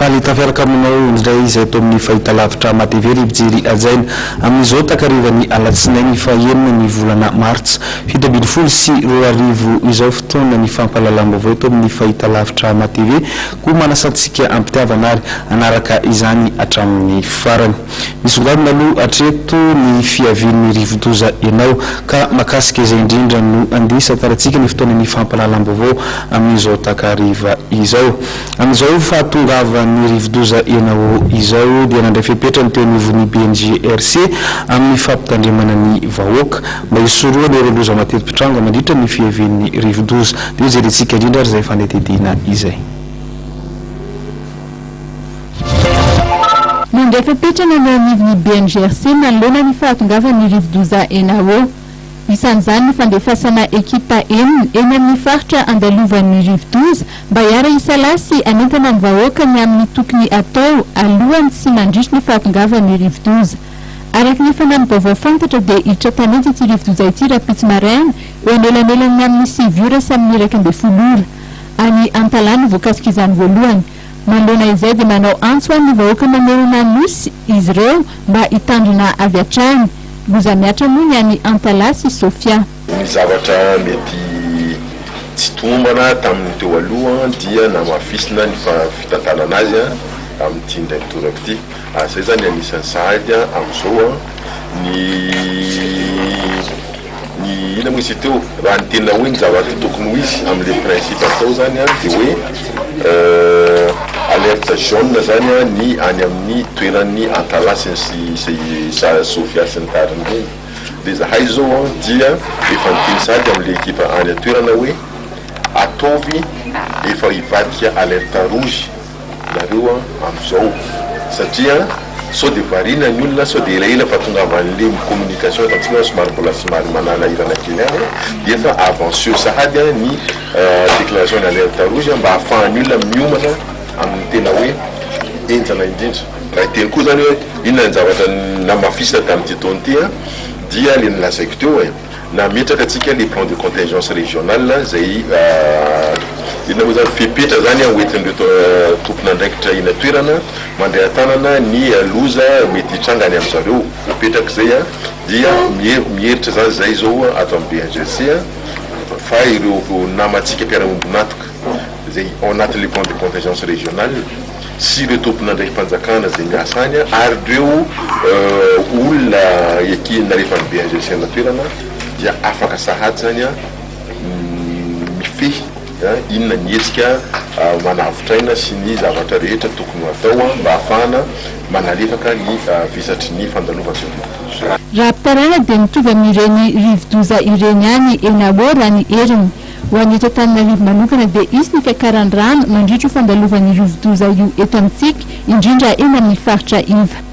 faly tafiaraka aminao indray izay eto amin'ny fahitalavitra matv rivijery ajaina amin'izao takarivany alatsinainy fa enina ny volana martsa 7 sy 2 izao fotoana ny fampahalalam-baovao eto amin'ny fahitalavitra matv koa manasantsika ampitiavana ary anaraka izany hatramin'ny farany misongadina aloha atreto ny fiavian'ny rivodoza ianao ka makasika izay indrindra no andisa taratsika ny fotoana ny fampahalalam-baovao amin'izao takariva izao amin'izao fahatongavan'ny rivodoza ianao izao dia nandray fepetrany teo anivon'ny BNGRC amin'ny fampitandremana ny vahoaka mba hisoroana ireo loza mateti-pitranga mandritra ny fiavian'ny rivodoza dia jerentsika indrindra ary izay fanetedina izay nandray fepetrana ny anivon'ny BNGRC manoloana ny fahatongavan'ny rivodoza ianao isan'izany ny fandefasana ekipa eny amin'ny faritra andalovan'ny rivodoza mba hiara isalasy anentana ny vahoaka ny amin'ny tokony atao alohany sy mandritry ny fahatongavan'ny rivodoza araka ny fanamby vaovao fantatra dia hiditra tanety ity rivodoza ity rapitsy maraina eo anelanelany amin'ny 7 ora sy amin'ny 12 ora any antalany voakasika izany voalohany manoloana izay dia manao antso amin'ny vahoaka mamerona nosy izy ireo mba hitandrina avy hatrany loza miatra moa ny any Antalasy Sofia. Ny zavatra mety tsy tombana tamin'ny teo aloha dia namafisina ny fitantanana azy amin'ity indray torako ity. Zay zany anisan'ny sahady amin'izao ny ina moa izy teo raha ny tena hoe ny zavatra tokony ho izy amin'le principe atao zany dia hoe alerte jaune zany ny any amin'ny toeran'ny Antalasy sy Sofia sy ny tariny reny dia zahay zao dia efa niteny sady amin'le ekipa any atoerana hoe ataovy efa hivadika alerte rouge nareo amin'izao satria sao dia varina ny olona sao dia elaela fa tonga avan'le communication atantsika somary mbola somary manana irana kely any dia efa avanceo sahady ny déclaration ny alerte rouge mba hahafahan'ny olona miomana amin'ny tena hoe enjana indrindra raha teny koa zany hoe inona ny zavatra namafisina tamin'ity taona ity dia le nilazaiko teo nametraka atsika les plans de contingence régionale zay ina moa zany fepetra zany hoentin'ireo tompon'andraikitra ina toerana mandeha tanana ny loza mety hitrangany amin'zareo fepetraka zay dia mieritra zany zay zao ato amin'ny BNGRC fa ireo namatsika mpiara-mombonatoka zay ao anatin'ny les plans de contingence régionale sy ireo tompon'andraiki-panjakana zay miasa any ary ireo olona ekinina rehefa ny BNGRC na toerana dia afaka sahady zany mifehy inona ny hetsika manavotraina sy ny zavatra rehetra tokony atao mba ahafahana manalefaka ny visatry ny fandalovana raha pitarana dia mitovy amin'ireny rivodoza ireny any enao raha ny eriny ho any eto Antananarivo manokana dia izy ny fiakaran-drano mandritra ho fandalovan'ny rivodoza io eto amintsika indrindra eny amin'ny faritra Iva.